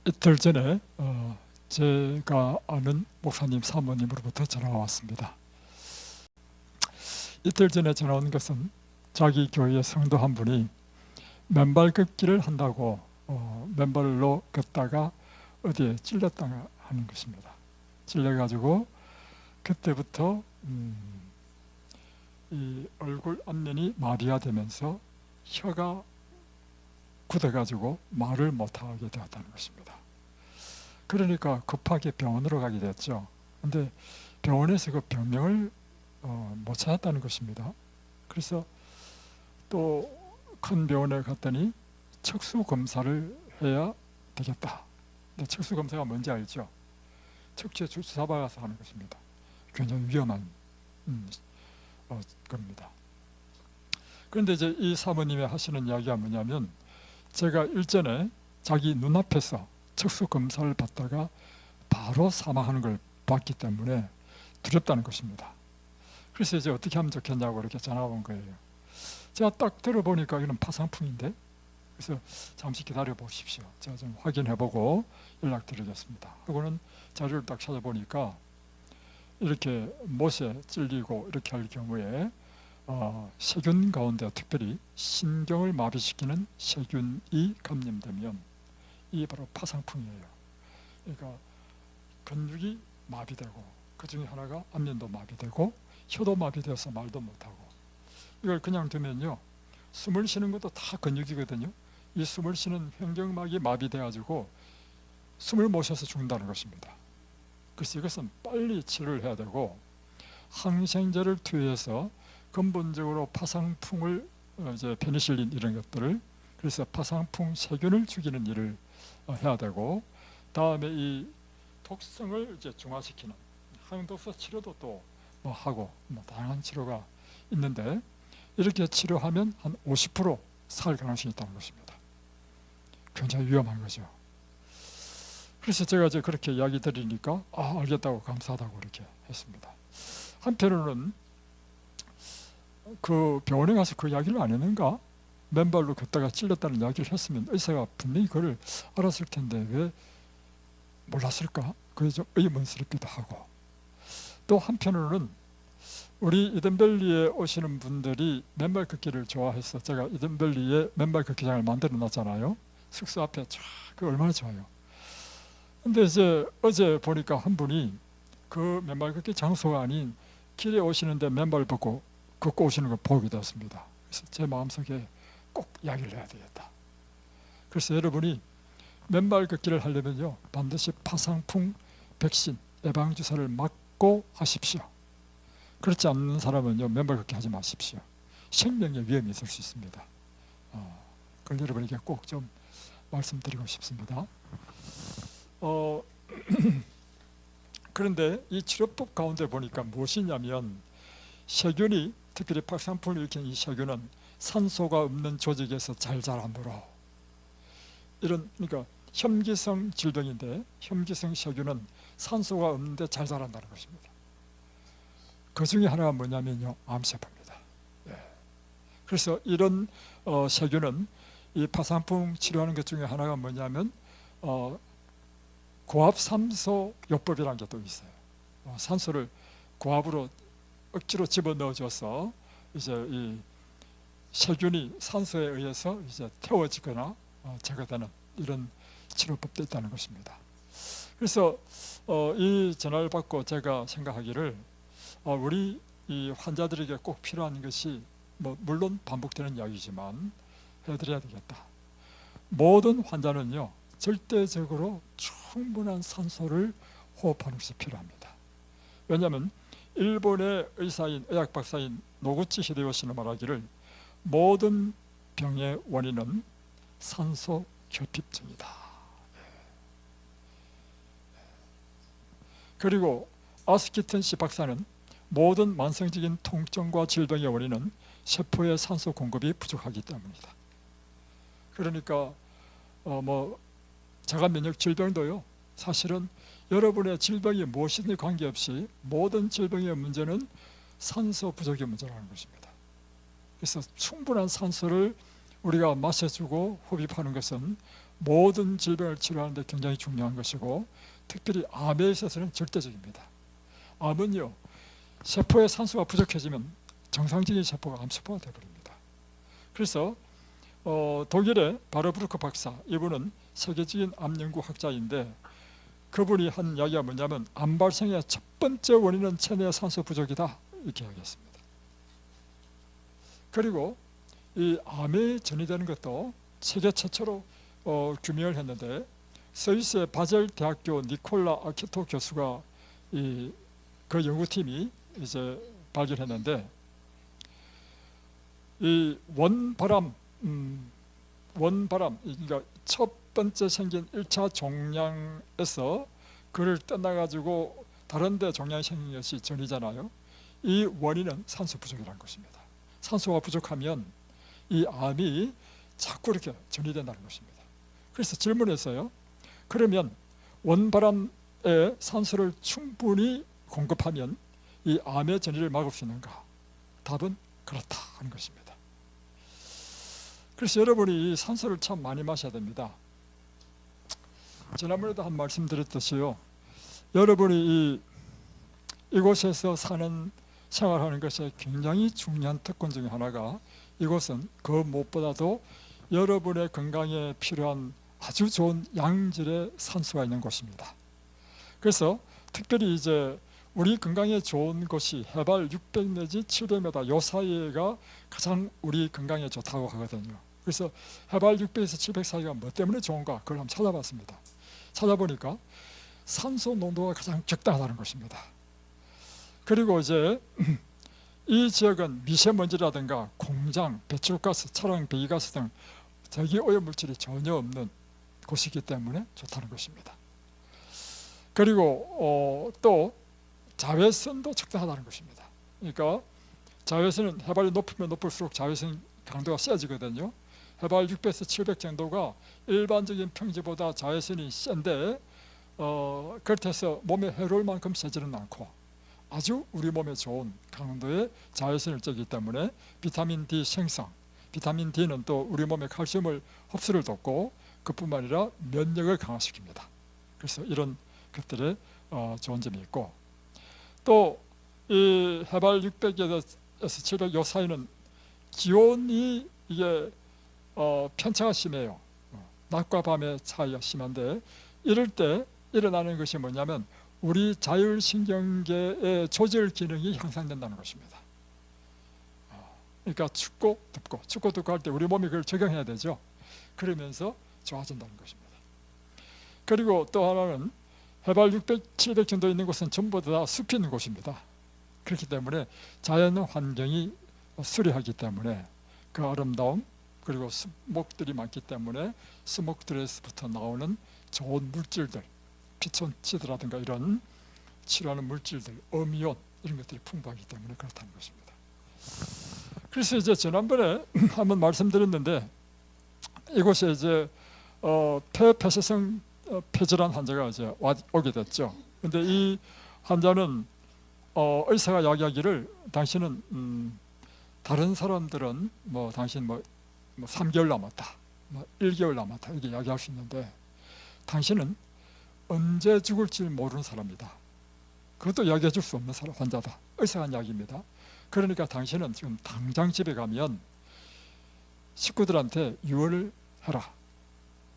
이틀 전에 제가 아는 목사님 사모님으로부터 전화가 왔습니다. 이틀 전에 전화 온 것은 자기 교회 성도 한 분이 맨발 걷기를 한다고 맨발로 걷다가 어디에 찔렸다 하는 것입니다. 찔려가지고 그때부터 이 얼굴 앞면이 마비가 되면서 혀가 굳어가지고 말을 못하게 되었다는 것입니다. 그러니까 급하게 병원으로 가게 됐죠. 근데 병원에서 그 병명을 못 찾았다는 것입니다. 그래서 또 큰 병원에 갔더니 척수 검사를 해야 되겠다. 근데 척수 검사가 뭔지 알죠? 척추에 주사 박아서 하는 것입니다. 굉장히 위험한 겁니다. 그런데 이제 이 사모님이 하시는 이야기가 뭐냐면, 제가 일전에 자기 눈앞에서 척수 검사를 받다가 바로 사망하는 걸 봤기 때문에 두렵다는 것입니다. 그래서 이제 어떻게 하면 좋겠냐고 이렇게 전화가 온 거예요. 제가 딱 들어보니까 이건 파상풍인데, 그래서 잠시 기다려 보십시오. 제가 좀 확인해 보고 연락드리겠습니다 하고는 자료를 딱 찾아보니까 이렇게 못에 찔리고 이렇게 할 경우에 세균 가운데 특별히 신경을 마비시키는 세균이 감염되면 이게 바로 파상풍이에요. 그러니까 근육이 마비되고, 그 중에 하나가 안면도 마비되고 혀도 마비되어서 말도 못하고, 이걸 그냥 두면요, 숨을 쉬는 것도 다 근육이거든요. 이 숨을 쉬는 횡격막이 마비돼 가지고 숨을 못 쉬어서 죽는다는 것입니다. 그래서 이것은 빨리 치료를 해야 되고, 항생제를 투여해서 근본적으로 파상풍을 이제 페니실린 이런 것들을, 그래서 파상풍 세균을 죽이는 일을 해야 되고, 다음에 이 독성을 이제 중화시키는 항독소 치료도 또 뭐 하고 다양한 치료가 있는데, 이렇게 치료하면 한 50% 살 가능성이 있다는 것입니다. 굉장히 위험한 거죠. 그래서 제가 이제 그렇게 이야기 드리니까 알겠다고 감사하다고 이렇게 했습니다. 한편으로는 그 병원에 가서 그 이야기를 안 했는가? 맨발로 걷다가 찔렸다는 이야기를 했으면 의사가 분명히 그걸 알았을 텐데 왜 몰랐을까? 그게 좀 의문스럽기도 하고, 또 한편으로는 우리 이든밸리에 오시는 분들이 맨발 걷기를 좋아해서 제가 이든밸리에 맨발 걷기장을 만들어 놨잖아요. 숙소 앞에 그 얼마나 좋아요. 근데 이제 어제 보니까 한 분이 그 맨발 걷기 장소가 아닌 길에 오시는데 맨발 걷고 오시는 걸 보게 되었습니다. 그래서 제 마음속에 꼭 이야기를 해야 되겠다. 그래서 여러분이 맨발 걷기를 하려면요, 반드시 파상풍 백신 예방주사를 맞고 하십시오. 그렇지 않는 사람은요, 맨발 걷기 하지 마십시오. 생명의 위험이 있을 수 있습니다. 그걸 여러분에게 꼭 좀 말씀드리고 싶습니다. 그런데 이 치료법 가운데 보니까 무엇이냐면, 세균이, 특별히 파상풍을 일으키는 이 세균은 산소가 없는 조직에서 잘 자라므로, 그러니까 혐기성 질병인데, 혐기성 세균은 산소가 없는데 잘 자란다는 것입니다. 그 중에 하나가 뭐냐면요, 암세포입니다. 그래서 이런 세균은 이 파상풍 치료하는 것 중에 하나가 뭐냐면 고압산소 요법이라는 게 또 있어요. 산소를 고압으로 억지로 집어넣어줘서 이제 이 세균이 산소에 의해서 이제 태워지거나 제거되는 이런 치료법도 있다는 것입니다. 그래서 이 전화를 받고 제가 생각하기를, 우리 이 환자들에게 꼭 필요한 것이 물론 반복되는 이야기지만 해드려야 되겠다. 모든 환자는요, 절대적으로 충분한 산소를 호흡하는 것이 필요합니다. 왜냐하면 일본의 의사인, 의학 박사인 노구치 히데요시는 말하기를, 모든 병의 원인은 산소 결핍증이다. 그리고 아스키튼 씨 박사는 모든 만성적인 통증과 질병의 원인은 세포의 산소 공급이 부족하기 때문이다. 그러니까 자가 면역 질병도요, 사실은 여러분의 질병이 무엇이든 관계없이 모든 질병의 문제는 산소 부족의 문제라는 것입니다. 그래서 충분한 산소를 우리가 마셔주고 흡입하는 것은 모든 질병을 치료하는 데 굉장히 중요한 것이고, 특별히 암에 있어서는 절대적입니다. 암은요, 세포의 산소가 부족해지면 정상적인 세포가 암세포가 되어버립니다. 그래서 독일의 바르브루크 박사, 이분은 세계적인 암 연구 학자인데, 그분이 한 이야기가 뭐냐면 암 발생의 첫 번째 원인은 체내 산소 부족이다, 이렇게 이야기했습니다. 그리고 이 암에 전이되는 것도 세계 최초로 규명을 했는데, 스위스의 바젤 대학교 니콜라 아키토 교수가 그 연구팀이 이제 발견했는데, 이 원바람, 그러니까 첫 번째 생긴 1차 종양에서 그를 떠나가지고 다른 데 종양이 생긴 것이 전이잖아요. 이 원인은 산소 부족이라는 것입니다. 산소가 부족하면 이 암이 자꾸 이렇게 전이된다는 것입니다. 그래서 질문했어요. 그러면 원바람에 산소를 충분히 공급하면 이 암의 전이를 막을 수 있는가? 답은 그렇다 하는 것입니다. 그래서 여러분이 이 산소를 참 많이 마셔야 됩니다. 지난번에도 한 말씀 드렸듯이요, 여러분이 이곳에서 사는 생활하는 것에 굉장히 중요한 특권 중에 하나가, 이곳은 그 무엇보다도 여러분의 건강에 필요한 아주 좋은 양질의 산소가 있는 곳입니다. 그래서 특별히 이제 우리 건강에 좋은 곳이 해발 600 내지 700m 요 사이가 가장 우리 건강에 좋다고 하거든요. 그래서 해발 600에서 700 사이가 뭐 때문에 좋은가, 그걸 한번 찾아봤습니다. 찾아보니까 산소 농도가 가장 적당하다는 것입니다. 그리고 이제 이 지역은 미세먼지라든가 공장, 배출가스, 차량 배기가스 등 대기오염물질이 전혀 없는 곳이기 때문에 좋다는 것입니다. 그리고 또 자외선도 적당하다는 것입니다. 그러니까 자외선은 해발이 높으면 높을수록 자외선 강도가 세지거든요. 해발 600에서 700 정도가 일반적인 평지보다 자외선이 센데 그렇다고 몸에 해로울 만큼 세지는 않고 아주 우리 몸에 좋은 강도의 자외선을 쬐기 때문에 비타민 D 생성, 비타민 D는 또 우리 몸의 칼슘을 흡수를 돕고 그뿐만 아니라 면역을 강화시킵니다. 그래서 이런 것들에 좋은 점이 있고, 또 이 해발 600에서 700 요 사이는 기온이 이게 편차가 심해요. 낮과 밤의 차이가 심한데, 이럴 때 일어나는 것이 뭐냐면 우리 자율신경계의 조절 기능이 향상된다는 것입니다. 그러니까 춥고 덥고 할 때 우리 몸이 그걸 적응해야 되죠. 그러면서 좋아진다는 것입니다. 그리고 또 하나는 해발 600, 700 정도 있는 곳은 전부 다 숲이 있는 곳입니다. 그렇기 때문에 자연 환경이 수려하기 때문에 그 아름다움, 그리고 숲목들이 많기 때문에 스모크드레스부터 나오는 좋은 물질들, 피톤치드라든가 이런 치료하는 물질들, 어미온 이런 것들이 풍부하기 때문에 그렇다는 것입니다. 그래서 이제 지난번에 한번 말씀드렸는데, 이곳에 이제 폐폐쇄성 폐질환 환자가 이제 오게 됐죠. 근데 이 환자는 의사가 이야기하기를 당신은 다른 사람들은 당신 3개월 남았다, 1개월 남았다 이렇게 이야기할 수 있는데, 당신은 언제 죽을지 모르는 사람이다. 그것도 이야기해 줄 수 없는 사람, 환자다. 의사가 한 이야기입니다. 그러니까 당신은 지금 당장 집에 가면 식구들한테 유언을 해라.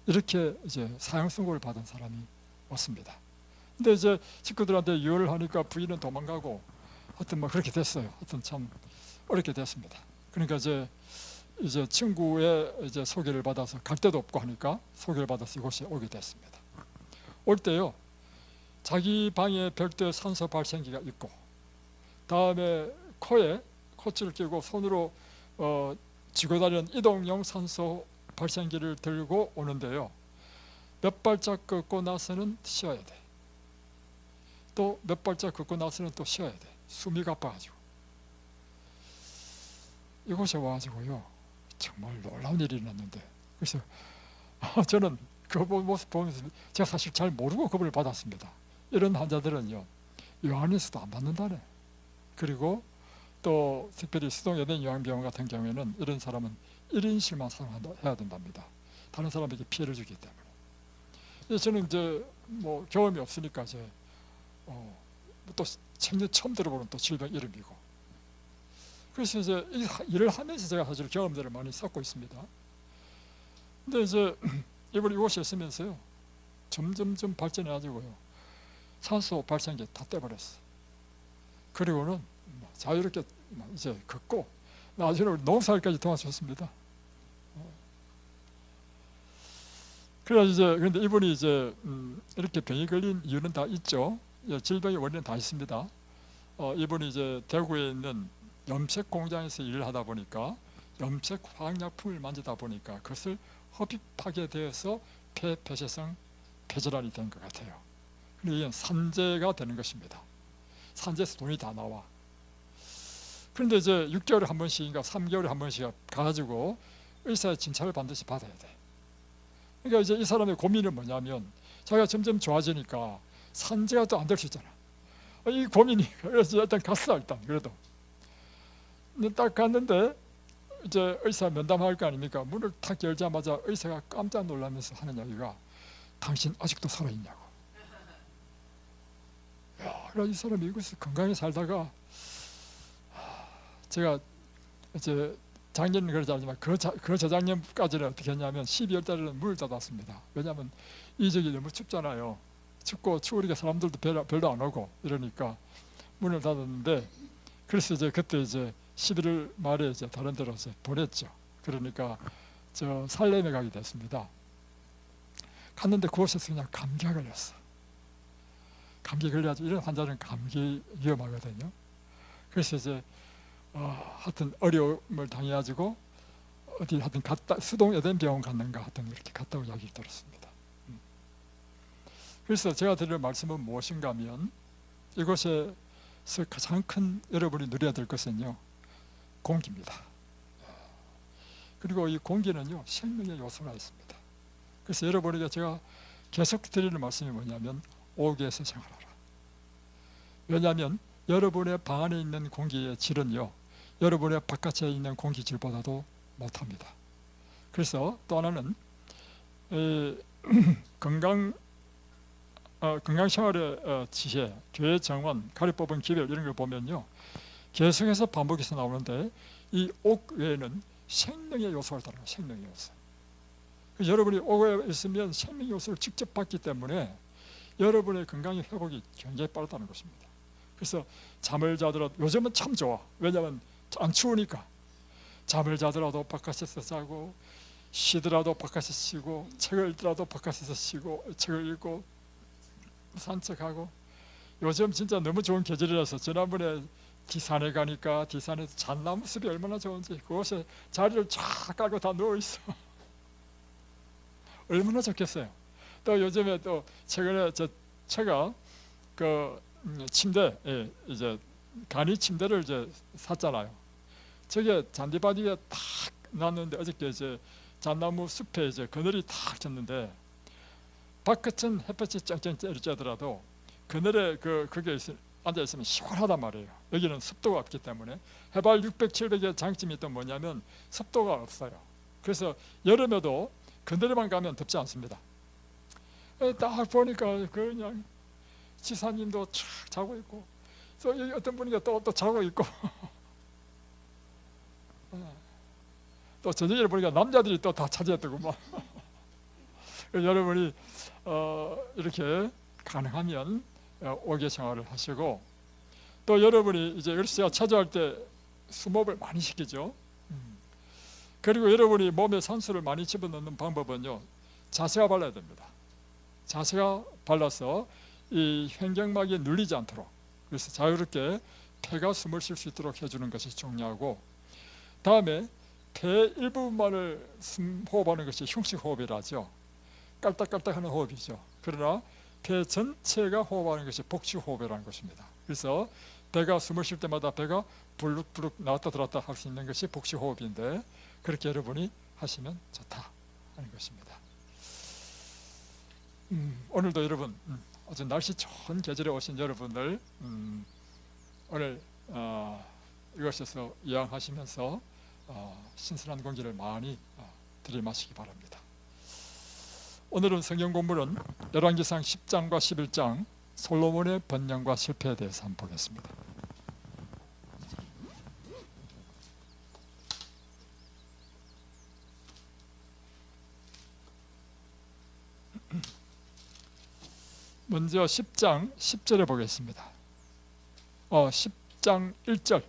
이렇게 이제 사형 선고를 받은 사람이 왔습니다. 근데 이제 식구들한테 유언을 하니까 부인은 도망가고, 하여튼 그렇게 됐어요. 하여튼 참 어렵게 됐습니다. 그러니까 이제 친구의 이제 소개를 받아서 갈 데도 없고 하니까 소개를 받아서 이곳에 오게 됐습니다. 올 때요, 자기 방에 별도의 산소 발생기가 있고, 다음에 코에 코치를 끼고 손으로 쥐고 다니는 이동용 산소 발생기를 들고 오는데요, 몇 발짝 걷고 나서는 쉬어야 돼. 또 몇 발짝 걷고 나서는 또 쉬어야 돼. 숨이 가빠가지고. 이곳에 와가지고요, 정말 놀라운 일이 일어났는데, 그래서 저는 그 모습 보면서 제가 사실 잘 모르고 그분을 받았습니다. 이런 환자들은요, 요한에서도 안 받는다네. 그리고 또 특별히 수동여대 요양병원 같은 경우에는 이런 사람은 1인실만 사용해야 된답니다. 다른 사람에게 피해를 주기 때문에. 저는 이제 뭐 경험이 없으니까 이제 또 생전 처음 들어보는 또 질병 이름이고, 그래서 이제 이 일을 하면서 제가 사실 경험들을 많이 쌓고 있습니다. 근데 이제 이번에 이곳에 있으면서요, 점점점 발전해가지고요, 산소 발생기 다 떼버렸어. 그리고는 자유롭게 이제 걷고, 나중에 농사일까지 도와줬습니다. 그래서 이제 근데 이분이 이제 이렇게 병이 걸린 이유는 다 있죠. 질병의 원인은 다 있습니다. 이분이 이제 대구에 있는 염색 공장에서 일을 하다 보니까 염색 화학약품을 만지다 보니까 그것을 흡입하게 되어서 폐폐쇄성 폐질환이 된 것 같아요. 이게 산재가 되는 것입니다. 산재에서 돈이 다 나와. 그런데 이제 6개월에 한 번씩인가 3개월에 한 번씩 가가지고 의사의 진찰을 반드시 받아야 돼. 그러니까 이제 이 사람의 고민은 뭐냐면, 자기가 점점 좋아지니까 산재가 또 안 될 수 있잖아. 이 고민이. 그래서 일단 갔어. 일단 그래도 딱 갔는데 이제 의사 면담할 거 아닙니까? 문을 탁 열자마자 의사가 깜짝 놀라면서 하는 이야기가, 당신 아직도 살아있냐고. 야, 이 사람이 이곳에서 건강히 살다가, 제가 이제 작년은 그러지 않지만 그 저작년까지는 어떻게 했냐면 12월 달에는 문을 닫았습니다. 왜냐하면 이 지역이 너무 춥잖아요. 춥고 추우니까 사람들도 별로 안 오고 이러니까 문을 닫았는데, 그래서 이제 그때 이제 11월 말에 이제 다른 데로 이제 보냈죠. 그러니까 저 살렘에 가게 됐습니다. 갔는데 그곳에서 그냥 감기가 걸렸어. 감기 걸려가지고, 이런 환자는 감기 위험하거든요. 그래서 이제 하여튼 어려움을 당해가지고 어디 하여튼 갔다, 수동 에덴 병원 갔는가 하여튼 이렇게 갔다고 이야기를 들었습니다. 그래서 제가 드릴 말씀은 무엇인가 하면, 이곳에서 가장 큰 여러분이 누려야 될 것은요, 공기입니다. 그리고 이 공기는요, 생명의 요소가 있습니다. 그래서 여러분에게 제가 계속 드리는 말씀이 뭐냐면, 옥에서 생활하라. 왜냐하면 여러분의 방 안에 있는 공기의 질은요, 여러분의 바깥에 있는 공기질보다도 못합니다. 그래서 또 하나는 건강생활의 지혜, 교회 정원, 가리법은 기별, 이런 걸 보면요, 계속해서 반복해서 나오는데, 이 옥 외에는 생명의 요소가 따라요. 생명의 요소. 여러분이 옥에 있으면 생명의 요소를 직접 받기 때문에 여러분의 건강의 회복이 굉장히 빠르다는 것입니다. 그래서 잠을 자더라도, 요즘은 참 좋아. 왜냐하면 안 추우니까. 잠을 자더라도 바깥에서 자고, 쉬더라도 바깥에서 쉬고, 책을 읽더라도 바깥에서 쉬고, 책을 읽고, 산책하고. 요즘 진짜 너무 좋은 계절이라서, 지난번에 디산에 가니까 디산에서 잣나무 숲이 얼마나 좋은지, 그곳에 자리를 쫙 깔고 다 누워있어. 얼마나 좋겠어요. 또 요즘에 또 최근에 제가 그 침대, 이제 간이 침대를 이제 샀잖아요. 저게 잔디바디에 탁 놨는데, 어저께 이제 잣나무 숲에 이제 그늘이 탁 졌는데, 바깥은 햇볕이 쨍쨍 쬐더라도 그늘에 그게 앉아 있으면 시원하단 말이에요. 여기는 습도가 없기 때문에. 해발 600, 700의 장점이 또 뭐냐면 습도가 없어요. 그래서 여름에도 그늘에만 가면 덥지 않습니다. 딱 보니까 그냥 지사님도 쫙 자고 있고, 또 여기 어떤 분이 또 자고 있고, 또 저녁에 보니까 남자들이 또 다 차지했더구만. 여러분이 이렇게 가능하면 옥외 생활을 하시고, 또 여러분이 이제 제가 찾아올 때 수목을 많이 시키죠. 그리고 여러분이 몸에 산소를 많이 집어넣는 방법은요, 자세가 발라야 됩니다. 자세가 발라서 이 횡격막이 눌리지 않도록, 그래서 자유롭게 폐가 숨을 쉴 수 있도록 해주는 것이 중요하고, 다음에 폐 일부분만을 호흡하는 것이 흉식호흡이라죠. 깔딱깔딱하는 호흡이죠. 그러나 폐 전체가 호흡하는 것이 복식호흡이라는 것입니다. 그래서 배가 숨을 쉴 때마다 배가 불룩불룩 나왔다 들어왔다 할 수 있는 것이 복식호흡인데, 그렇게 여러분이 하시면 좋다 하는 것입니다. 오늘도 여러분, 아주 날씨 좋은 계절에 오신 여러분들, 오늘 이곳에서 이양하시면서 신선한 공기를 많이 들이마시기 바랍니다. 오늘은 성경 공부는 열왕기상 10장과 11장 솔로몬의 번영과 실패에 대해서 한번 보겠습니다. 먼저 10장 10절에 보겠습니다. 10장 1절.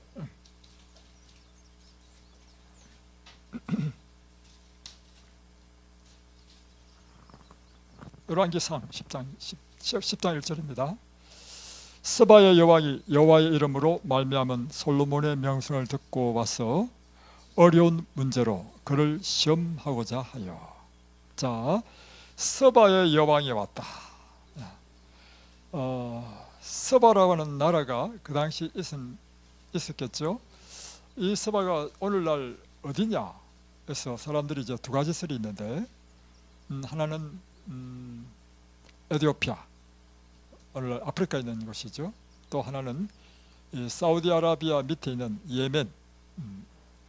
열왕기상 10장 1절입니다. 스바야 여왕이 여호와의 이름으로 말미암은 솔로몬의 명성을 듣고 와서 어려운 문제로 그를 시험하고자 하여. 자, 스바야 여왕이 왔다. 스바라고 하는 나라가 그 당시 있었겠죠. 이 스바가 오늘날 어디냐 해서 사람들이 이제 두 가지 설이 있는데, 하나는 에티오피아, 오늘날 아프리카에 있는 곳이죠. 또 하나는 이 사우디아라비아 밑에 있는 예멘,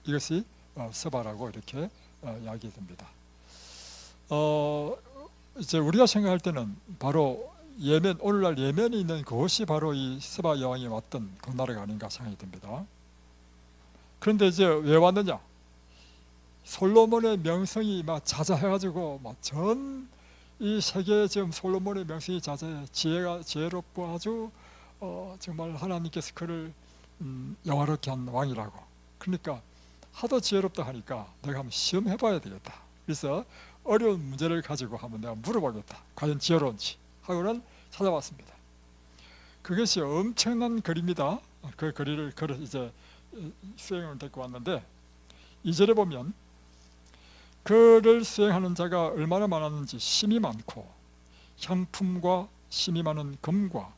이것이 스바라고 이렇게 이야기됩니다. 이제 우리가 생각할 때는 바로 예멘, 오늘날 예멘에 있는 그곳이 바로 이 스바 여왕이 왔던 그 나라가 아닌가 생각이 듭니다. 그런데 이제 왜 왔느냐? 솔로몬의 명성이 막 자자해가지고 막 전 이 세계에 지금 솔로몬의 명성이 자자해, 지혜롭고 아주 정말 하나님께서 그를 영화롭게 한 왕이라고. 그러니까 하도 지혜롭다 하니까 내가 한번 시험해봐야 되겠다. 그래서 어려운 문제를 가지고 한번 내가 물어보겠다. 과연 지혜로운지 하고는 찾아왔습니다. 그것이 엄청난 글입니다. 그 글을 이제 수행을 데리고 왔는데, 2절에 보면 그를 수행하는 자가 얼마나 많았는지 심이 많고 향품과 심이 많은 금과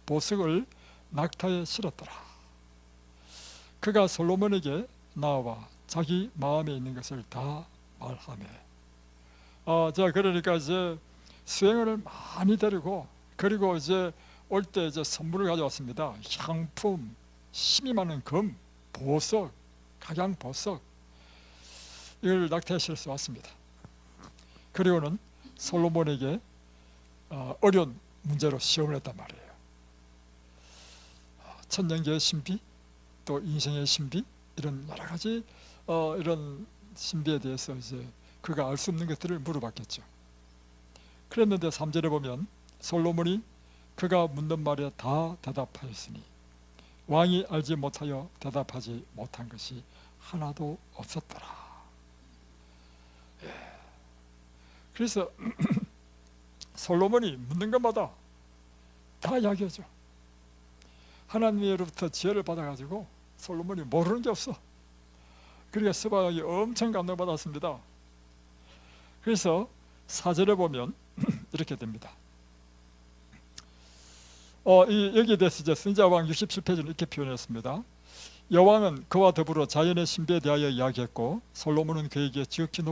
보석을 낙타에 실었더라. 그가 솔로몬에게 나와 자기 마음에 있는 것을 다 말하매. 자, 그러니까 이제 수행을 많이 데리고, 그리고 이제 올 때 이제 선물을 가져왔습니다. 향품, 심이 많은 금, 보석, 각양 보석, 이걸 낙타에 실어서 왔습니다. 그리고는 솔로몬에게 어려운 문제로 시험을 했단 말이에요. 천년계의 신비, 또 인생의 신비, 이런 여러 가지 이런 신비에 대해서 이제 그가 알 수 없는 것들을 물어봤겠죠. 그랬는데 3절에 보면 솔로몬이 그가 묻는 말에 다 대답하였으니 왕이 알지 못하여 대답하지 못한 것이 하나도 없었더라. 그래서 솔로몬이 묻는 것마다 다 이야기하죠. 하나님으로부터 지혜를 받아가지고 솔로몬이 모르는 게 없어. 그러니까 스바가 엄청 감동받았습니다. 그래서 4절에 보면 이렇게 됩니다. 여기에 대해서 이제 선지자왕 67페이지는 이렇게 표현했습니다. 여왕은 그와 더불어 자연의 신비에 대하여 이야기했고, 솔로몬은 그에게 지극히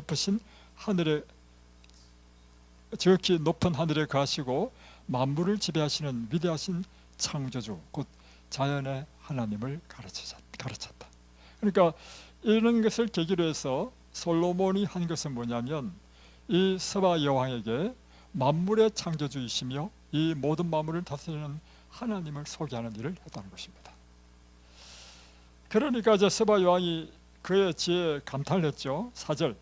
높은 하늘에 거하시고 만물을 지배하시는 위대하신 창조주, 곧 자연의 하나님을 가르쳤다. 그러니까 이런 것을 계기로 해서 솔로몬이 한 것은 뭐냐면, 이 스바 여왕에게 만물의 창조주이시며 이 모든 만물을 다스리는 하나님을 소개하는 일을 했다는 것입니다. 그러니까 이제 스바 여왕이 그의 지혜에 감탄을 했죠. 4절,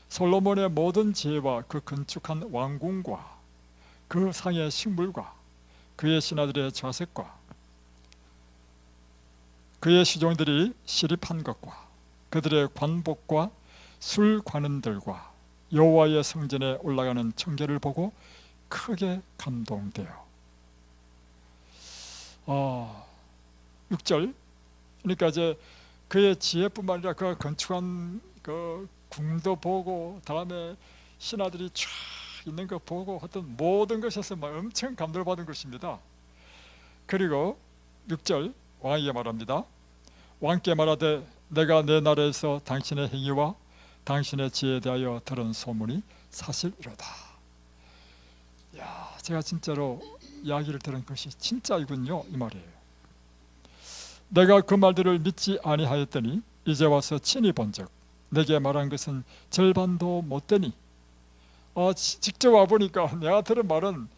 솔로몬의 모든 지혜와 그 건축한 왕궁과 그 상의 식물과 그의 신하들의 좌석과 그의 시종들이 시립한 것과 그들의 관복과 술관원들과 여호와의 성전에 올라가는 청계를 보고 크게 감동돼요. 6절, 그러니까 이제 그의 지혜뿐만 아니라 그가 건축한 그 궁도 보고, 다음에 신하들이 쫙 있는 거 보고 하여튼 모든 것에서 막 엄청 감동을 받은 것입니다. 그리고 6절, 왕에게 말합니다. 왕께 말하되 내가 내 나라에서 당신의 행위와 당신의 지혜에 대하여 들은 소문이 사실이로다. 제가 진짜로 이야기를 들은 것이 진짜이군요, 이 말이에요. 내가 그 말들을 믿지 아니하였더니 이제 와서 친히 본즉 내게 말한 것은 절반도 못되니 직접 와보니까 내가 들은 말은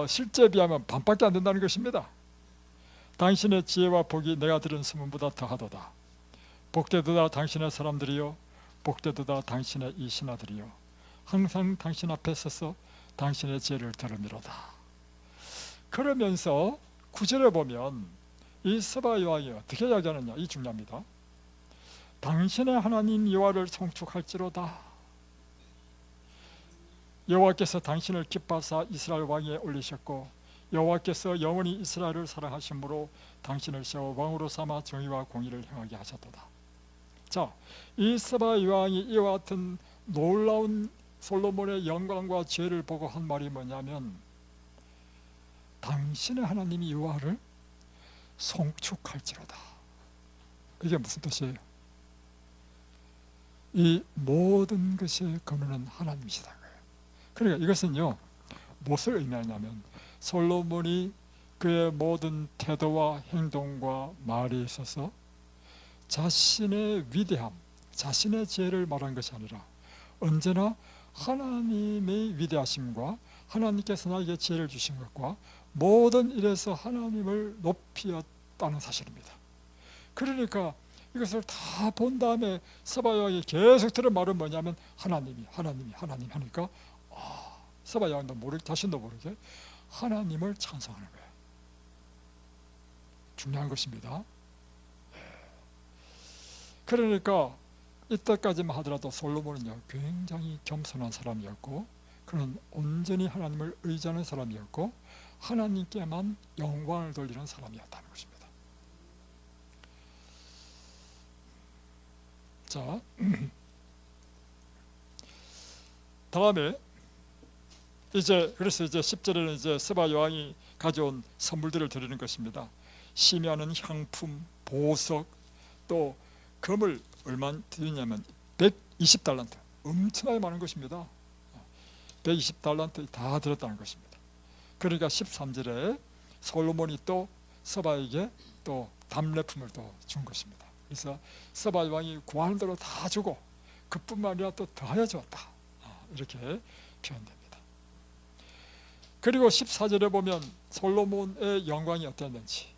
실제에 비하면 반밖에 안 된다는 것입니다. 당신의 지혜와 복이 내가 들은 소문보다 더하도다. 복되도다 당신의 사람들이요, 복되도다 당신의 이 신하들이요, 항상 당신 앞에 서서 당신의 지혜를 들으미로다. 그러면서 9절에 보면 이 스바 여호와가 어떻게 이야기하느냐, 이 중요합니다. 당신의 하나님 여호와를 송축할지로다. 여호와께서 당신을 기뻐하사 이스라엘 왕위에 올리셨고 여호와께서 영원히 이스라엘을 사랑하심으로 당신을 세워 왕으로 삼아 정의와 공의를 행하게 하셨도다. 자, 이 스바 여호와이 이와 같은 놀라운 솔로몬의 영광과 지혜를 보고 한 말이 뭐냐면, 당신의 하나님이 여호와를 송축할지로다. 이게 무슨 뜻이에요? 이 모든 것의 근원은 하나님이시다. 그러니까 이것은요, 무엇을 의미하냐면 솔로몬이 그의 모든 태도와 행동과 말에 있어서 자신의 위대함, 자신의 지혜를 말한 것이 아니라 언제나 하나님의 위대하심과 하나님께서 나에게 지혜를 주신 것과 모든 일에서 하나님을 높이었다는 사실입니다. 그러니까 이것을 다 본 다음에 스바 여호와가 계속 들은 말은 뭐냐면 하나님 하니까 스바 여호와도 자신도 모르게 하나님을 찬송하는 거예요. 중요한 것입니다. 그러니까 이때까지만 하더라도 솔로몬은요, 굉장히 겸손한 사람이었고, 그는 온전히 하나님을 의지하는 사람이었고 하나님께만 영광을 돌리는 사람이었다는 것입니다. 자, 다음에 그래서 이제 10절에는 이제 스바 여왕이 가져온 선물들을 드리는 것입니다. 심야는 향품, 보석, 또 금을 얼마 드리냐면 120달란트, 엄청나게 많은 것입니다. 120달란트 다 들었다는 것입니다. 그러니까 13절에 솔로몬이 또 스바에게 또 답례품을 또 준 것입니다. 그래서 스바 왕이 구하는 대로 다 주고 그뿐만 아니라 또 더하여 주었다, 이렇게 표현됩니다. 그리고 14절에 보면 솔로몬의 영광이 어땠는지,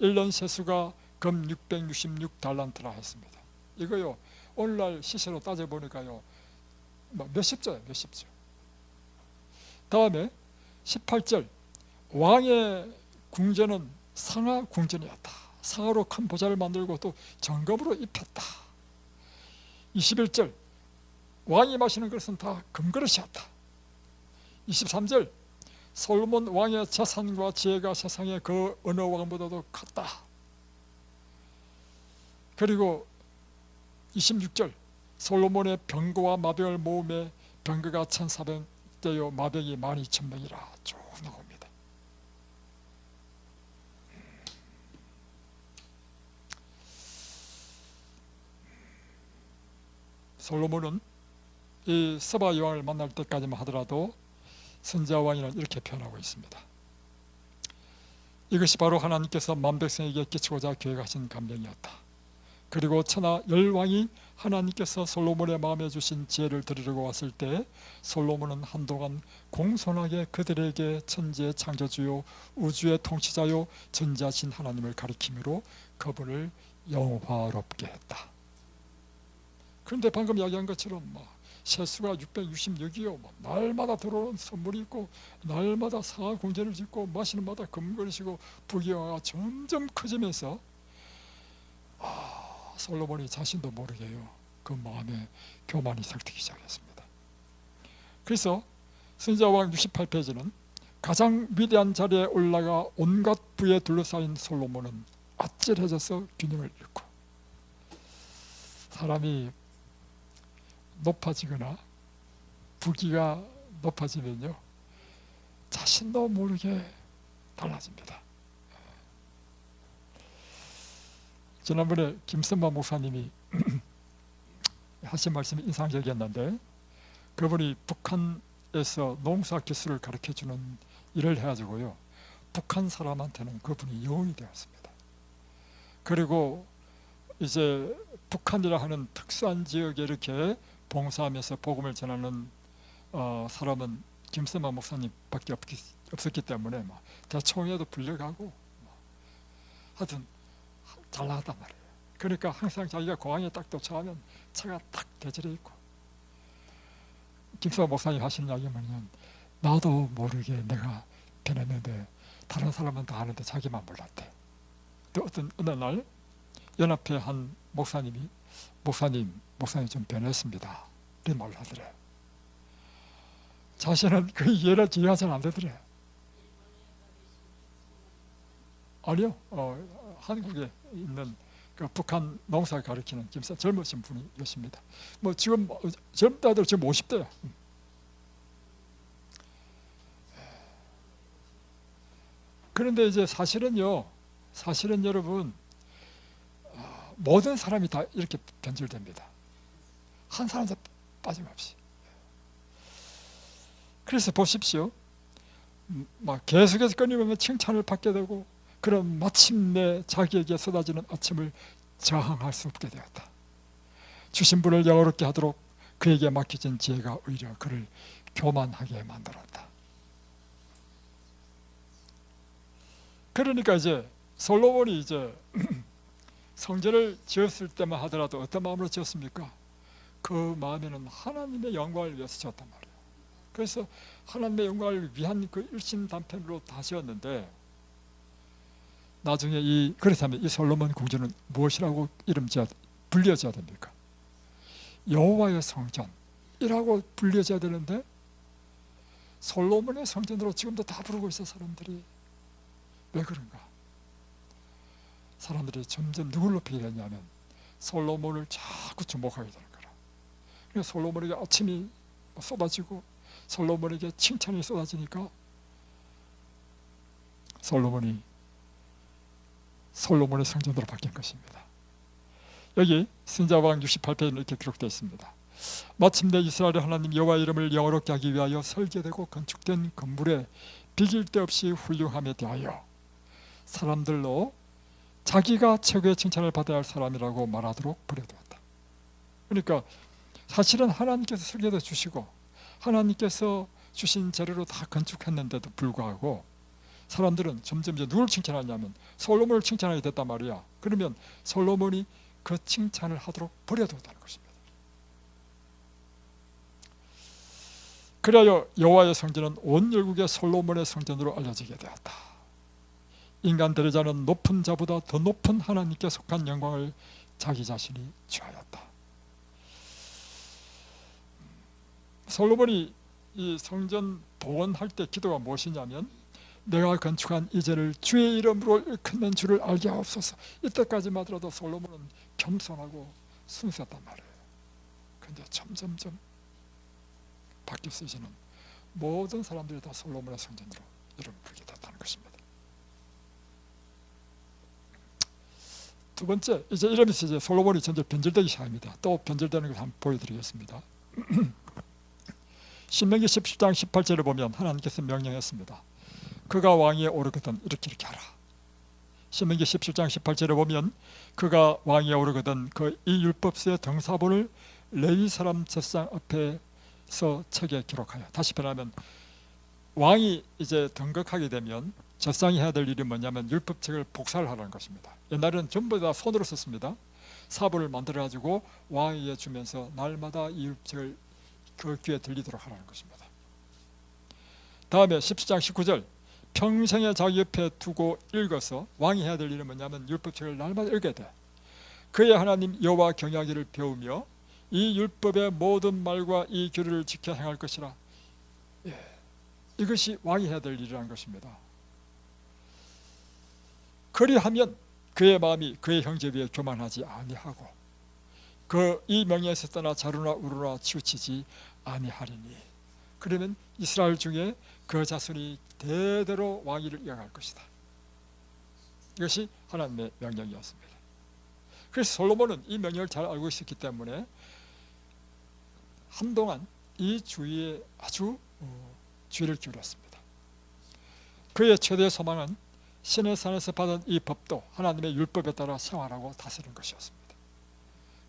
1년 세수가 금 666달란트라 했습니다. 이거요, 오늘날 시세로 따져보니까요 몇십조예요, 몇십조. 다음에 18절, 왕의 궁전은 상하 궁전이었다. 상하로 큰 보좌를 만들고 또 정금으로 입혔다. 21절, 왕이 마시는 것은 다 금그릇이었다. 23절, 솔로몬 왕의 재산과 지혜가 세상의 그 어느 왕보다도 컸다. 그리고 26절, 솔로몬의 병거와 마병을 모음에 병거가 1400대요 마병이 12,000명이라 쭉 나옵니다. 솔로몬은 이 스바 여왕을 만날 때까지만 하더라도 선지자왕이는 이렇게 표현하고 있습니다. 이것이 바로 하나님께서 만백성에게 끼치고자 계획하신 감명이었다. 그리고 천하 열왕이 하나님께서 솔로몬의 마음에 주신 지혜를 들으려고 왔을 때 솔로몬은 한동안 공손하게 그들에게 천지의 창조주요 우주의 통치자요 전지하신 하나님을 가리킴으로 그분을 영화롭게 했다. 그런데 방금 이야기한 것처럼 세수가 666이요, 날마다 들어오는 선물이 있고 날마다 상하 궁전을 짓고 마시는 마다 금그릇이고 부귀영화가 점점 커지면서 솔로몬이 자신도 모르게요, 그 마음에 교만이 삭히기 시작했습니다. 그래서 선지자왕 68페이지는 가장 위대한 자리에 올라가 온갖 부에 둘러싸인 솔로몬은 아찔해져서 균형을 잃고, 사람이 높아지거나 부귀가 높아지면요 자신도 모르게 달라집니다. 지난번에 김선만 목사님이 하신 말씀이 인상적이었는데, 그분이 북한에서 농사 기술을 가르쳐주는 일을 해가지고요 북한 사람한테는 그분이 영웅이 되었습니다. 그리고 이제 북한이라 하는 특수한 지역에 이렇게 봉사하면서 복음을 전하는 사람은 김세만 목사님밖에 없었기 때문에 막 대총회도 불려가고 하여튼 잘 나갔단 말이에요. 그러니까 항상 자기가 공항에 딱 도착하면 차가 딱 대절해 있고, 김세만 목사님 하시는 이야기 뭐냐면, 나도 모르게 내가 변했는데 다른 사람은 다 아는데 자기만 몰랐대. 또 어느 날 연합회 한 목사님이 목사님 좀 변했습니다 이런 말을 하더래. 자신은 그 이해를 이해가 잘 안 되더래. 아니요, 한국에 있는 그 북한 농사 가르치는 김사 젊으신 분이 계십니다. 뭐 지금 젊다들 지금 50대야. 그런데 이제 사실은 여러분, 모든 사람이 다 이렇게 변질됩니다. 한 사람도 빠짐없이. 그래서 보십시오. 막 계속해서 끊임없는 칭찬을 받게 되고, 그런 마침내 자기에게 쏟아지는 아침을 저항할 수 없게 되었다. 주신 분을 영화롭게 하도록 그에게 맡겨진 지혜가 오히려 그를 교만하게 만들었다. 그러니까 이제 솔로몬이 이제 성전을 지었을 때만 하더라도 어떤 마음으로 지었습니까? 그 마음에는 하나님의 영광을 위해서 지었단 말이에요. 그래서 하나님의 영광을 위한 그 일심단편으로 다 지었는데, 나중에 그렇다면 이 솔로몬 궁전은 무엇이라고 불려져야 됩니까? 여호와의 성전이라고 불려져야 되는데, 솔로몬의 성전으로 지금도 다 부르고 있어 사람들이. 왜 그런가? 사람들이 점점 누굴 높이게 되냐면 솔로몬을 자꾸 주목하게 되는 거라. 그래서 솔로몬에게 아침이 쏟아지고 솔로몬에게 칭찬이 쏟아지니까 솔로몬의 성전으로 바뀐 것입니다. 여기 신자왕 68페이지에 이렇게 기록되어 있습니다. 마침내 이스라엘의 하나님 여호와의 이름을 영화롭게 하기 위하여 설계되고 건축된 건물에 비길 데 없이 훌륭함에 대하여 사람들로 자기가 최고의 칭찬을 받아야 할 사람이라고 말하도록 버려두었다. 그러니까 사실은 하나님께서 설계도 주시고 하나님께서 주신 재료로 다 건축했는데도 불구하고 사람들은 점점 이제 누굴 칭찬하냐면 솔로몬을 칭찬하게 됐단 말이야. 그러면 솔로몬이 그 칭찬을 하도록 버려두었다는 것입니다. 그리하여 여호와의 성전은 온 열국의 솔로몬의 성전으로 알려지게 되었다. 인간 대리자는 높은 자보다 더 높은 하나님께 속한 영광을 자기 자신이 취하였다. 솔로몬이 이 성전 복원할 때 기도가 무엇이냐면, 내가 건축한 이 전을 주의 이름으로 일컫는 줄을 알게 하옵소서. 이때까지만 하더라도 솔로몬은 겸손하고 순수했단 말이에요. 그런데 점점점 바뀌어 쓰시는 모든 사람들이 다 솔로몬의 성전으로 이름을 부르게 됐다는 것입니다. 두 번째, 이제 이러면서 이제 솔로몬이 점점 변질되기 시작합니다. 또 변질되는 것을 한번 보여드리겠습니다. 신명기 17장 18절을 보면 하나님께서 명령했습니다. 그가 왕위에 오르거든 이렇게 하라. 신명기 17장 18절에 보면 그가 왕위에 오르거든 이 율법서의 등사본을 레위 사람 제사장 앞에서 책에 기록하여. 다시 말하면 왕이 이제 등극하게 되면 제사장이 해야 될 일이 뭐냐면 율법책을 복사를 하라는 것입니다. 옛날에는 전부 다 손으로 썼습니다. 사본을 만들어 가지고 왕에게 주면서 날마다 이 율법책을 그 귀에 들리도록 하라는 것입니다. 다음에 17장 19절, 평생에 자기 옆에 두고 읽어서 왕이 해야 될 일은 뭐냐면 율법책을 날마다 읽어야 돼. 그의 하나님 여호와 경외하기를 배우며 이 율법의 모든 말과 이 규례를 지켜 행할 것이라. 이것이 왕이 해야 될 일이라는 것입니다. 그리하면 그의 마음이 그의 형제 위에 교만하지 아니하고 이 명예에서 떠나 자루나 우루나 치우치지 아니하리니. 그러면 이스라엘 중에 그 자손이 대대로 왕위를 이어갈 것이다. 이것이 하나님의 명령이었습니다. 그래서 솔로몬은 이 명령을 잘 알고 있었기 때문에 한동안 이 주의에 아주 주의를 기울였습니다. 그의 최대 소망은 신의 산에서 받은 이 법도 하나님의 율법에 따라 생활하고 다스리는 것이었습니다.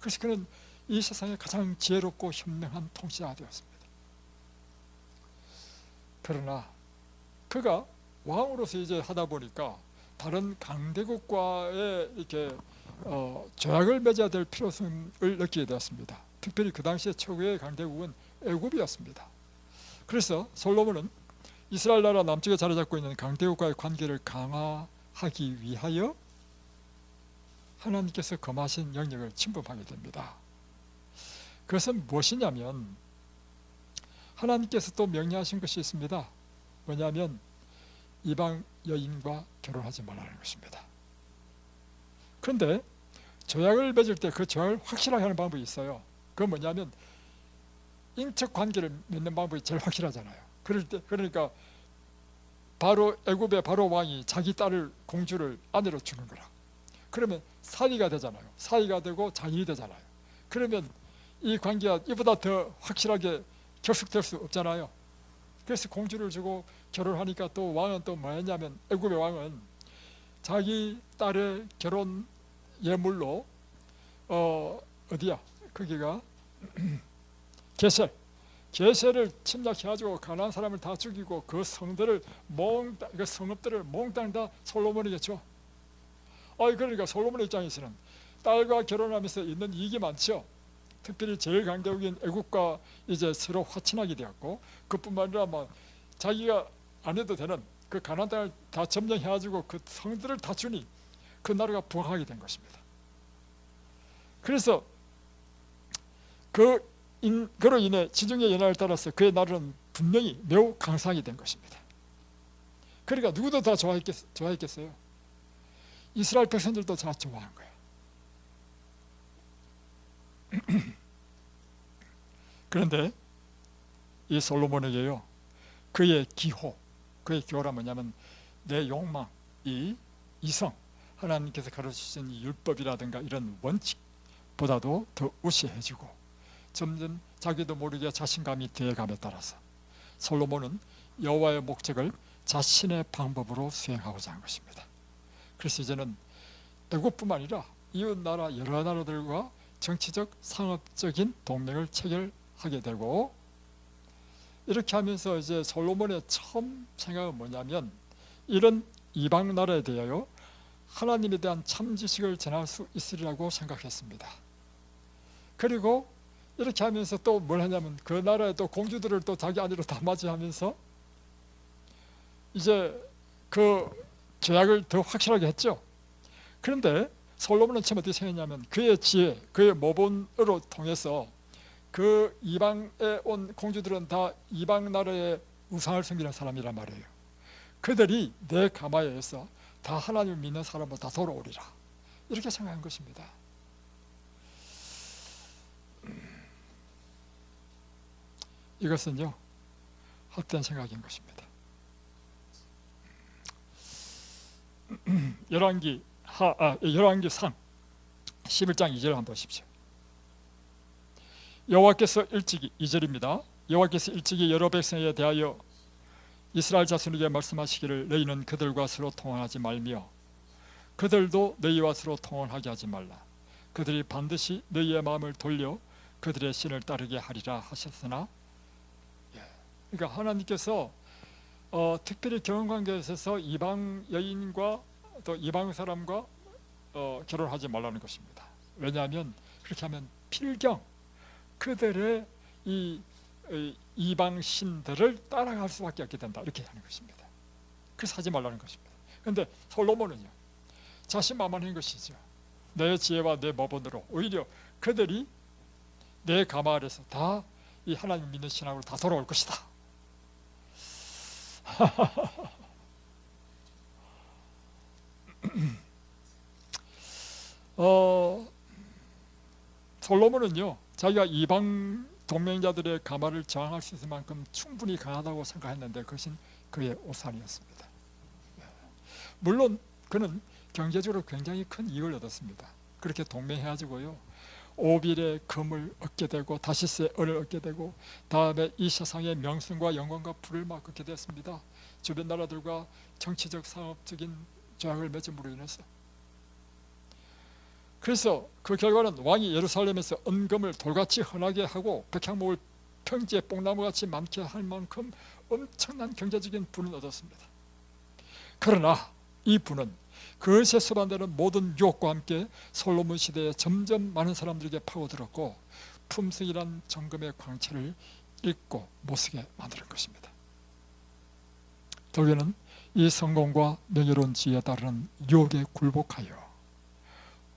그래서 그는 이 세상에 가장 지혜롭고 현명한 통치자가 되었습니다. 그러나 그가 왕으로서 이제 하다 보니까 다른 강대국과의 이렇게 조약을 맺어야 될 필요성을 느끼게 되었습니다. 특별히 그 당시에 최고의 강대국은 애굽이었습니다. 그래서 솔로몬은 이스라엘 나라 남쪽에 자리 잡고 있는 강대국과의 관계를 강화하기 위하여 하나님께서 금하신 영역을 침범하게 됩니다. 그것은 무엇이냐면 하나님께서 또 명령하신 것이 있습니다. 뭐냐면 이방 여인과 결혼하지 말라는 것입니다. 그런데 조약을 맺을 때 그 조약을 확실하게 하는 방법이 있어요. 그건 뭐냐면 인척 관계를 맺는 방법이 제일 확실하잖아요. 그러니까 바로 애굽의 바로 왕이 자기 딸을 공주를 아내로 주는 거라. 그러면 사위가 되잖아요. 사위가 되고 장인이 되잖아요. 그러면 이 관계가 이보다 더 확실하게 결속될 수 없잖아요. 그래서 공주를 주고 결혼하니까 또 왕은 또 뭐였냐면 애굽의 왕은 자기 딸의 결혼 예물로 어디야 거기가 게셀을 침략해가지고 가나안 사람을 다 죽이고 그 성읍들을 몽땅 다 솔로몬에게 줘. 그러니까 솔로몬의 입장에서는 딸과 결혼하면서 있는 이익이 많죠. 특별히 제일 강대국인 애국과 이제 서로 화친하게 되었고, 그뿐만 아니라 자기가 안 해도 되는 그 가나안 땅을 다 점령해가지고 그 성들을 다 주니 그 나라가 부강하게 된 것입니다. 그래서 그로 인해 지중해 연합을 따라서 그의 나라는 분명히 매우 강성하게 된 것입니다. 그러니까 누구도 다 좋아했겠어요. 이스라엘 백성들도 다 좋아한 거예요. 그런데 이 솔로몬에게요, 그의 기호란 뭐냐면 내 욕망, 이 이성, 하나님께서 가르치신 이 율법이라든가 이런 원칙보다도 더 우시해지고 점점 자기도 모르게 자신감이 더해감에 따라서 솔로몬은 여호와의 목적을 자신의 방법으로 수행하고자 한 것입니다. 그래서 이제는 애국뿐만 아니라 이웃 나라 여러 나라들과 정치적, 상업적인 동맹을 체결하게 되고, 이렇게 하면서 이제 솔로몬의 처음 생각은 뭐냐면 이런 이방 나라에 대하여 하나님에 대한 참 지식을 전할 수 있으리라고 생각했습니다. 그리고 이렇게 하면서 또 뭘 하냐면 그 나라의 또 공주들을 또 자기 아내로 다 맞이하면서 이제 그 조약을 더 확실하게 했죠. 그런데 솔로몬은 처음 어떻게 생각했냐면 그의 지혜, 그의 모본으로 통해서 그 이방에 온 공주들은 다 이방 나라의 우상을 섬기는 사람이란 말이에요. 그들이 내 가마에 의해서 다 하나님을 믿는 사람으로 다 돌아오리라, 이렇게 생각한 것입니다. 이것은요, 헛된 생각인 것입니다. 열왕기상 11장 2절 한번 보십시오. 여호와께서 일찍이, 2절입니다. 여호와께서 일찍이 여러 백성에 대하여 이스라엘 자손에게 말씀하시기를 너희는 그들과 서로 통혼하지 말며 그들도 너희와 서로 통혼하게 하지 말라. 그들이 반드시 너희의 마음을 돌려 그들의 신을 따르게 하리라 하셨으나, 그러니까 하나님께서 특별히 결혼관계에 있어서 이방 여인과 또 이방 사람과 결혼하지 말라는 것입니다. 왜냐하면 그렇게 하면 필경, 그들의 이 이방 신들을 따라갈 수밖에 없게 된다, 이렇게 하는 것입니다. 그래서 하지 말라는 것입니다. 그런데 솔로몬은요, 자신만만한 것이죠. 내 지혜와 내 모본으로 오히려 그들이 내 가마 아래서 다 이 하나님 믿는 신앙으로 다 돌아올 것이다. 솔로몬은요, 자기가 이방 동맹자들의 가마를 저항할 수 있을 만큼 충분히 강하다고 생각했는데 그것은 그의 오산이었습니다. 물론 그는 경제적으로 굉장히 큰 이익을 얻었습니다. 그렇게 동맹해가지고요, 오빌의 금을 얻게 되고 다시스의 을을 얻게 되고, 다음에 이 세상의 명성과 영광과 부를 막 얻게 됐습니다. 주변 나라들과 정치적 상업적인 조약을 맺음으로 인해서. 그래서 그 결과는 왕이 예루살렘에서 은금을 돌같이 흔하게 하고 백향목을 평지에 뽕나무같이 많게 할 만큼 엄청난 경제적인 부는 얻었습니다. 그러나 이 부는 그것에 수반되는 모든 유혹과 함께 솔로몬 시대에 점점 많은 사람들에게 파고들었고 품성이란 정금의 광채를 잃고 못쓰게 만드는 것입니다. 결국에는 이 성공과 명예로운 지혜에 따르는 유혹에 굴복하여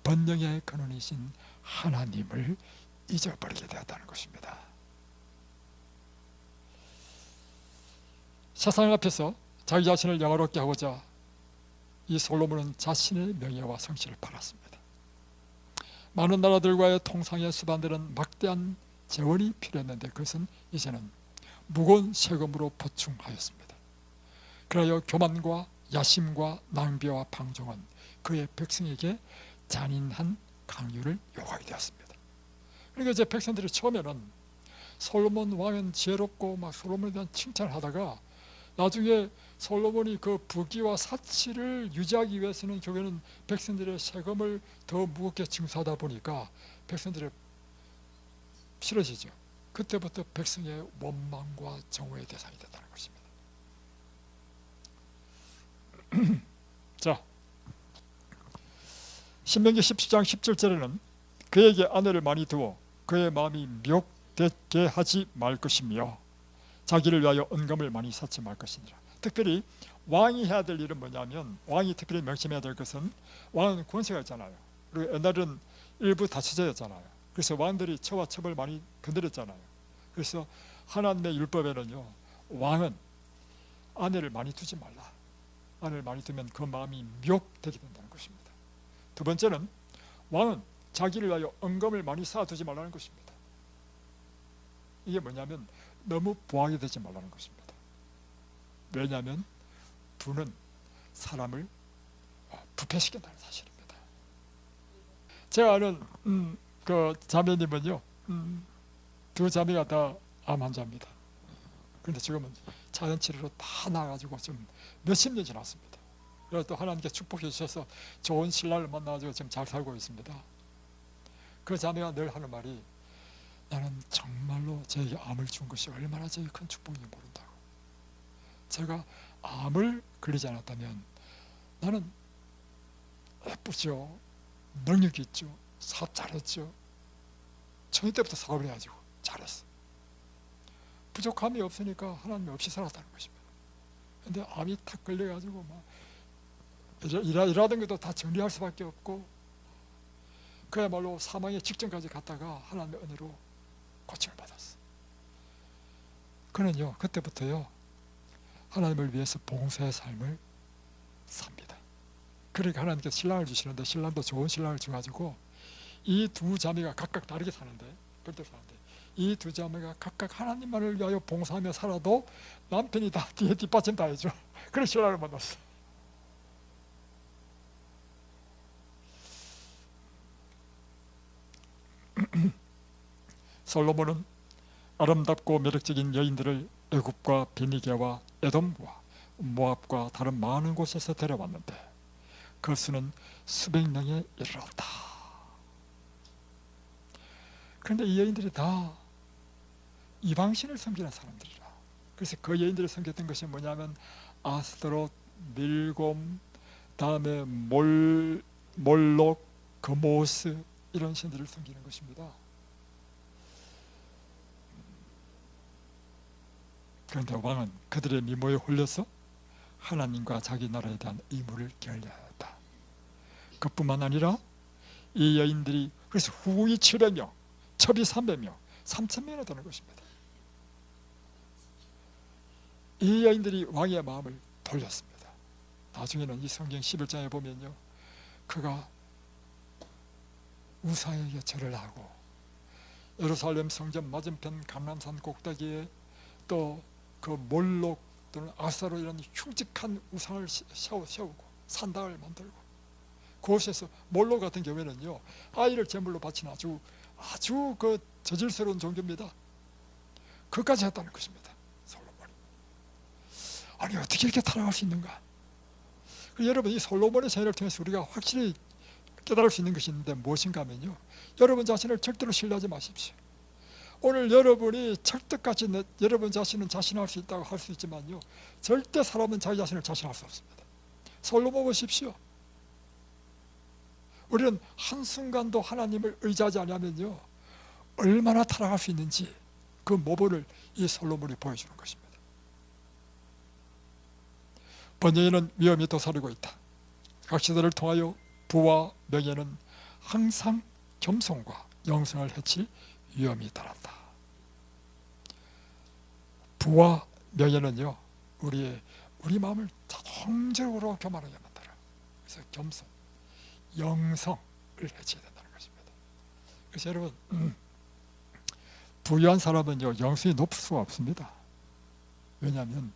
번영의 근원이신 하나님을 잊어버리게 되었다는 것입니다. 세상 앞에서 자기 자신을 영화롭게 하고자 이 솔로몬은 자신의 명예와 성실을 팔았습니다. 많은 나라들과의 통상에 수반되는 막대한 재원이 필요했는데 그것은 이제는 무거운 세금으로 보충하였습니다. 그러하여 교만과 야심과 낭비와 방종은 그의 백성에게 잔인한 강요를 요구하게 되었습니다. 그러니까 이제 백성들이 처음에는 솔로몬 왕은 지혜롭고 막 솔로몬에 대한 칭찬을 하다가 나중에 솔로몬이 그 부귀와 사치를 유지하기 위해서는 결국에는 백성들의 세금을 더 무겁게 징수하다 보니까 백성들의 싫어지죠. 그때부터 백성의 원망과 정오의 대상이 됐다는 것입니다. 자, 신명기 17장 17절에는 그에게 아내를 많이 두어 그의 마음이 미혹되게 하지 말 것이며 자기를 위하여 은금을 많이 쌓지 말 것이니라. 특별히 왕이 해야 될 일은 뭐냐면, 왕이 특별히 명심해야 될 것은, 왕은 권세가 있잖아요. 그리고 옛날은 일부 다처제였잖아요. 그래서 왕들이 처와 첩을 많이 건드렸잖아요. 그래서 하나님의 율법에는요, 왕은 아내를 많이 두지 말라. 아내를 많이 두면 그 마음이 미혹되게 된다는 것입니다. 두 번째는 왕은 자기를 위하여 은금을 많이 쌓아두지 말라는 것입니다. 이게 뭐냐면 너무 부하게 되지 말라는 것입니다. 왜냐하면 부는 사람을 부패시킨다는 사실입니다. 제가 아는 그 자매님은요, 두 자매가 다 암 환자입니다. 그런데 지금은 자연치료로 다 나아가지고 지금 몇십 년 지났습니다. 그래서 또 하나님께 축복해 주셔서 좋은 신랑을 만나가지고 지금 잘 살고 있습니다. 그 자매가 늘 하는 말이, 나는 정말로 저에게 암을 준 것이 얼마나 저에게 큰 축복인지 모른다고. 제가 암을 걸리지 않았다면 나는 예쁘죠, 능력이 있죠, 사업 잘했죠, 초년 때부터 사업을 해가지고 잘했어. 부족함이 없으니까 하나님 없이 살았다는 것입니다. 근데 암이 탁 걸려가지고 막 일하던 것도 다 정리할 수밖에 없고 그야말로 사망의 직전까지 갔다가 하나님의 은혜로 고침을 받았어. 그는요, 그때부터요, 하나님을 위해서 봉사의 삶을 삽니다. 그러니까 하나님께서 신랑을 주시는데 신랑도 좋은 신랑을 주가지고 이 두 자매가 각각 다르게 사는데, 그렇게 사는데 이 두 자매가 각각 하나님만을 위하여 봉사하며 살아도 남편이 다 뒤에 뒷받침 다 해줘. 그런 신랑을 만났어. 솔로몬은 아름답고 매력적인 여인들을 애굽과 베니게와 에돔과 모압과 다른 많은 곳에서 데려왔는데 그 수는 수백 명에 이르렀다. 그런데 이 여인들이 다 이방신을 섬기는 사람들이라. 그래서 그 여인들이 섬겼던 것이 뭐냐면 아스토롯, 밀곰, 다음에 몰록, 그모스, 이런 신들을 섬기는 것입니다. 그런데 왕은 그들의 미모에 홀려서 하나님과 자기 나라에 대한 의무를 게을리하였다. 그뿐만 아니라 이 여인들이, 그래서 후궁이 700명, 첩이 300명, 3000명이나 되는 것입니다. 이 여인들이 왕의 마음을 돌렸습니다. 나중에는 이 성경 11장에 보면요, 그가 우사에게 절을 하고 예루살렘 성전 맞은편 감람산 꼭대기에 또 그 몰록 또는 아사로 이런 흉측한 우상을 세우고 산당을 만들고, 그곳에서 몰록 같은 경우에는요, 아이를 제물로 바치는 아주 그 저질스러운 종교입니다. 그것까지 했다는 것입니다. 솔로몬이. 아니, 어떻게 이렇게 타락할 수 있는가? 여러분, 이 솔로몬의 생애를 통해서 우리가 확실히 깨달을 수 있는 것이 있는데 무엇인가 하면요, 여러분 자신을 절대로 신뢰하지 마십시오. 오늘 여러분이 찰떡같이 여러분 자신은 자신할 수 있다고 할 수 있지만요, 절대 사람은 자기 자신을 자신할 수 없습니다. 솔로몬 보십시오. 우리는 한순간도 하나님을 의지하지 않으면요, 얼마나 타락할 수 있는지 그 모본을 이 솔로몬이 보여주는 것입니다. 번영에는 위험이 도사리고 있다. 각 시대를 통하여 부와 명예는 항상 겸손과 영성을 해칠 위험이 달한다. 부와 명예는요, 우리 마음을 자동적으로 교만하게 만들어요. 그래서 겸손, 영성을 해쳐야 된다는 것입니다. 그래서 여러분, 부유한 사람은요, 영성이 높을 수가 없습니다. 왜냐하면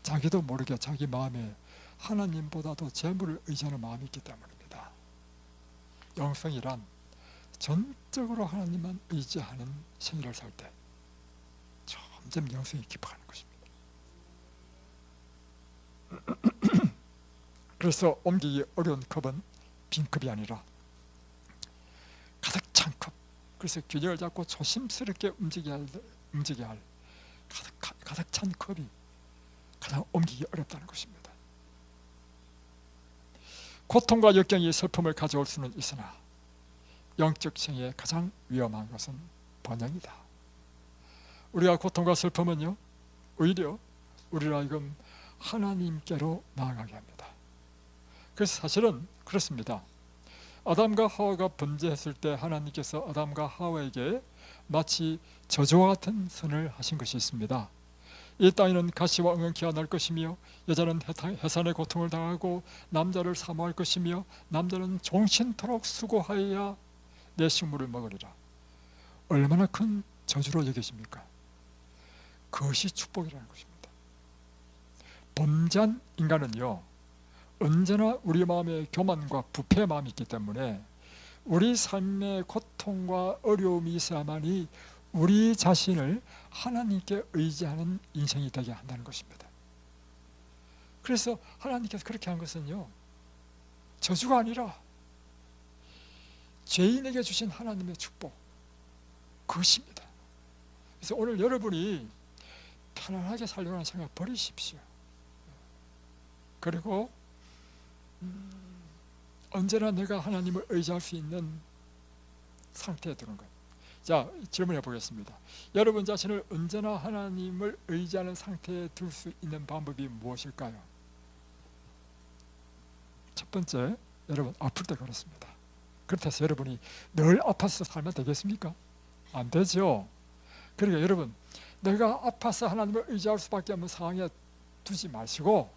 자기도 모르게 자기 마음에 하나님보다도 재물을 의지하는 마음이 있기 때문입니다. 영성이란 전적으로 하나님만 의지하는 생애를 살 때 점점 영성이 깊어가는 것입니다. 그래서 옮기기 어려운 컵은 빈 컵이 아니라 가득 찬 컵, 그래서 균형을 잡고 조심스럽게 움직여야 할 가득 찬 컵이 가장 옮기기 어렵다는 것입니다. 고통과 역경이 슬픔을 가져올 수는 있으나 영적 생애에 가장 위험한 것은 번영이다. 우리가 고통과 슬픔은요, 오히려 우리를 하여금 하나님께로 나아가게 합니다. 그래서 사실은 그렇습니다. 아담과 하와가 범죄했을 때 하나님께서 아담과 하와에게 마치 저주와 같은 선을 하신 것이 있습니다. 이 땅에는 가시와 엉겅퀴가 날 것이며 여자는 해산의 고통을 당하고 남자를 사모할 것이며 남자는 종신토록 수고하여야 내 식물을 먹으리라. 얼마나 큰 저주로 여겨집니까? 그것이 축복이라는 것입니다. 범죄한 인간은요, 언제나 우리 마음에 교만과 부패의 마음이 있기 때문에 우리 삶의 고통과 어려움이 있어야만이 우리 자신을 하나님께 의지하는 인생이 되게 한다는 것입니다. 그래서 하나님께서 그렇게 한 것은요, 저주가 아니라 죄인에게 주신 하나님의 축복, 그것입니다. 그래서 오늘 여러분이 편안하게 살려고 하는 생각 버리십시오. 그리고 언제나 내가 하나님을 의지할 수 있는 상태에 드는 것. 자, 질문해 보겠습니다. 여러분 자신을 언제나 하나님을 의지하는 상태에 들 수 있는 방법이 무엇일까요? 첫 번째, 여러분 아플 때 그렇습니다. 그렇다고 여러분이 늘 아파서 살면 되겠습니까? 안 되죠. 그러니까 여러분, 내가 아파서 하나님을 의지할 수밖에 없는 상황에 두지 마시고,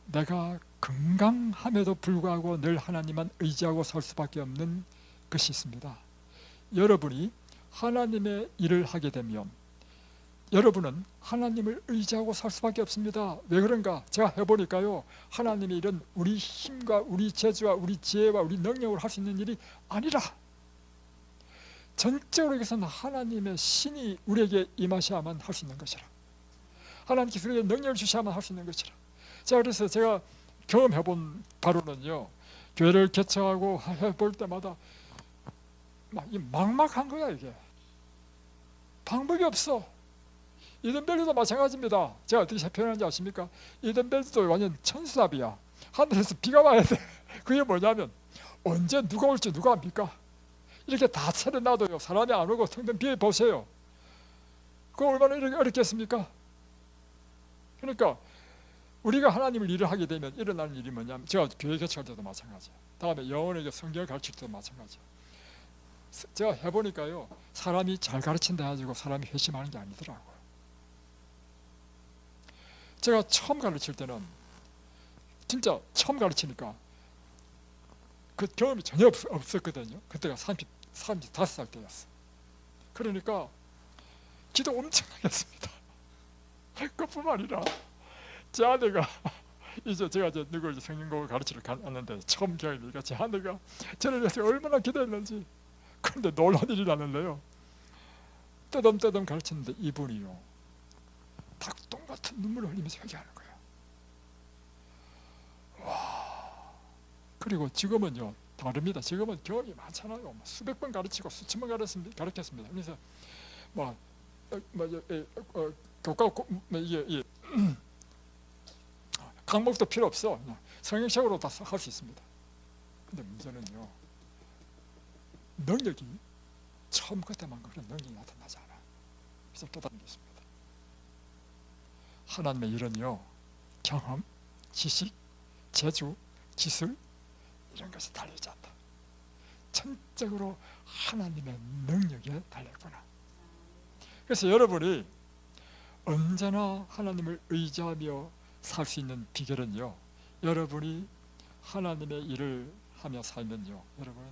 내가 건강함에도 불구하고 늘 하나님만 의지하고 살 수밖에 없는 것이 있습니다. 여러분이 하나님의 일을 하게 되면 여러분은 하나님을 의지하고 살 수밖에 없습니다. 왜 그런가? 제가 해보니까요, 하나님의 일은 우리 힘과 우리 재주와 우리 지혜와 우리 능력으로 할 수 있는 일이 아니라 전적으로 이것은 하나님의 신이 우리에게 임하셔야만 할 수 있는 것이라, 하나님께서 우리에게 능력을 주셔야만 할 수 있는 것이라. 자, 그래서 제가 경험해본 바로는요, 교회를 개척하고 해볼 때마다 막막한 거야. 이게 방법이 없어. 이든벨트도 마찬가지입니다. 제가 어떻게 표현하는지 아십니까? 이든벨트도 완전 천수답이야. 하늘에서 비가 와야 돼. 그게 뭐냐면 언제 누가 올지 누가 압니까? 이렇게 다 차려놔도요, 사람이 안 오고 텅텅 비어 보세요. 그거 얼마나 어렵겠습니까? 그러니까 우리가 하나님을 일을 하게 되면 일어나는 일이 뭐냐면, 제가 교회 개척할 때도 마찬가지예요. 다음에 영혼에게 성경을 가르칠 때도 마찬가지예요. 제가 해보니까요, 사람이 잘 가르친다 해가지고 사람이 회심하는 게 아니더라고요. 제가 처음 가르칠 때는 진짜 처음 가르치니까 그 경험이 전혀 없었거든요. 그때가 35살 때였어. 그러니까 기도 엄청 하게 했습니다. 그뿐만 아니라 제 아내가 이제 제가 누굴 성경공부 가르치러 갔는데 처음 경험이니까 제 아내가 저를 위해서 얼마나 기도했는지. 그런데 놀라운 일이 나는데요, 떠듬떠듬 가르쳤는데 이분이요, 닭똥 같은 눈물을 흘리면서 회개하는 거예요. 와. 그리고 지금은요, 다릅니다. 지금은 교육이 많잖아요. 수백 번 가르치고 수천 번 가르쳤습니다. 그래서 교과 이게 과목도 필요 없어. 성형식으로 다 할 수 있습니다. 근데 문제는요, 능력이 처음 그때만 그런 능력이 나타나지 않아. 그래서 깨닫는 게 있습니다. 하나님의 일은요, 경험, 지식, 재주, 기술 이런 것이 달리지 않다. 전적으로 하나님의 능력에 달렸구나. 그래서 여러분이 언제나 하나님을 의지하며 살 수 있는 비결은요, 여러분이 하나님의 일을 하며 살면요, 여러분은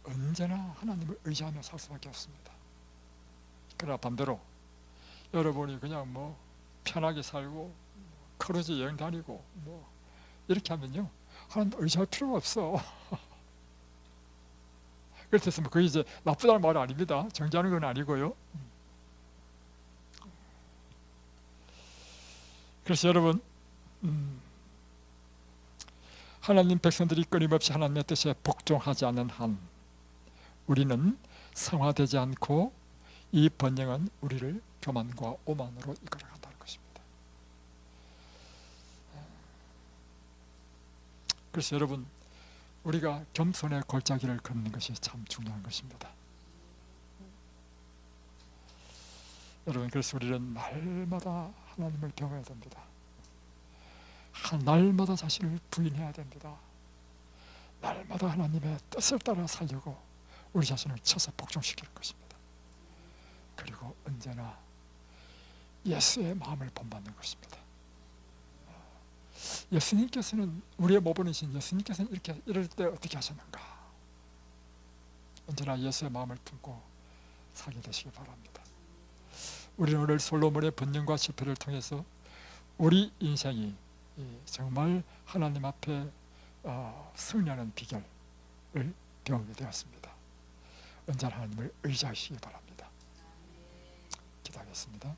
언제나 하나님을 의지하며 살 수밖에 없습니다. 그러나 반대로 여러분이 그냥 편하게 살고 크루즈 여행 다니고 이렇게 하면요, 하나님 의지할 필요가 없어. 그렇다면 그게 이제 나쁘다는 말은 아닙니다. 정죄하는 건 아니고요. 그래서 여러분, 하나님 백성들이 끊임없이 하나님의 뜻에 복종하지 않는 한 우리는 성화되지 않고 이 번영은 우리를 교만과 오만으로 이끌어간다는 것입니다. 그래서 여러분, 우리가 겸손의 골짜기를 걷는 것이 참 중요한 것입니다. 여러분, 그래서 우리는 날마다 하나님을 배워야 됩니다. 날마다 자신을 부인해야 됩니다. 날마다 하나님의 뜻을 따라 살려고 우리 자신을 쳐서 복종시키는 것입니다. 그리고 언제나 예수의 마음을 본받는 것입니다. 예수님께서는, 우리의 모범이신 예수님께서는 이럴 때 어떻게 하셨는가? 언제나 예수의 마음을 품고 살게 되시기 바랍니다. 우리는 오늘 솔로몬의 번영과 실패를 통해서 우리 인생이 정말 하나님 앞에 승리하는 비결을 배우게 되었습니다. 언제나 하나님을 의지하시기 바랍니다. 기도하겠습니다.